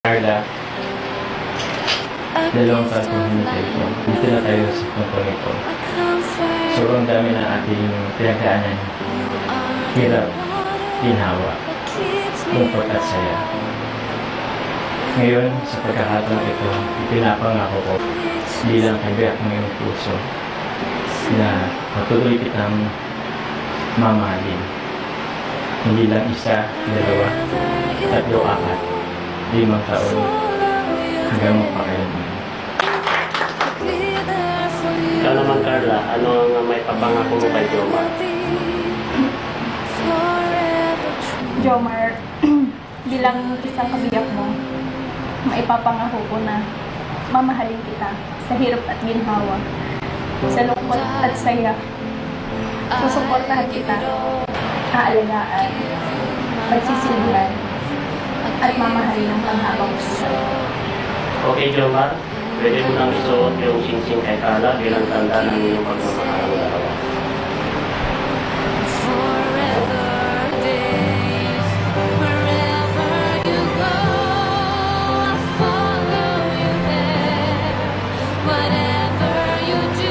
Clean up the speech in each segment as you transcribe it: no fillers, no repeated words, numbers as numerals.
Carla, dalawang taon kong hinintay ko. Dito na tayo sa puntong ito. Sobrang dami ng ating pinagdaanan. Hirap, ginhawa, lungkot at saya. Ngayon, sa pagkakataon ito, ipinapangako ko bilang kabiyak ng iyong puso na patuloy kitang mamahalin. Hindi lang isa, dalawa, tatlo, apat, 5 taon hanggang magpakailanman. Ikaw naman, Carla, ano ang may papangako mo kay Jomar? Jomar, bilang isang kabiyak mo, maipapangako ko na mamahalin kita sa hirap at ginhawa, sa lungkot at saya. Susuportahan kita, aalagaan, pagsisilbihan, at mamahalin ng panghabang buhay. Okay, Jomar, pwede mo nang isuot yung singsing kay Carla bilang tanda ng iyong pagmamahal ng dalawa.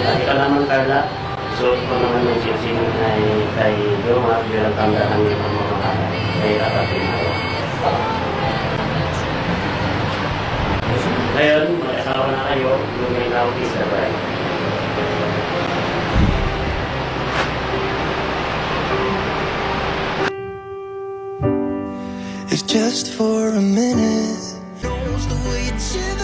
At ikaw naman, Carla, isuot ko naman yung singsing kay Jomar bilang tanda ng iyong pagmamahal kay atat ginawa. Ngayon, mag-asawa na kayo, lumay na ako isabay. If just for a minute knows the way it shivers,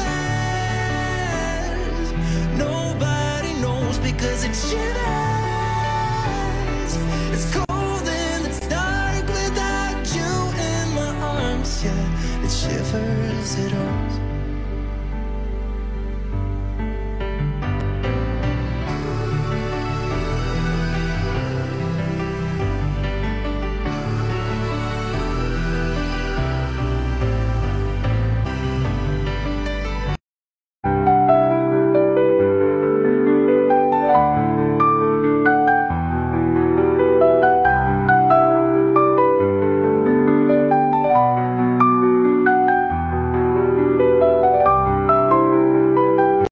nobody knows because it shivers. It's cold and it's dark without you in my arms. Yeah, it shivers, it hurts.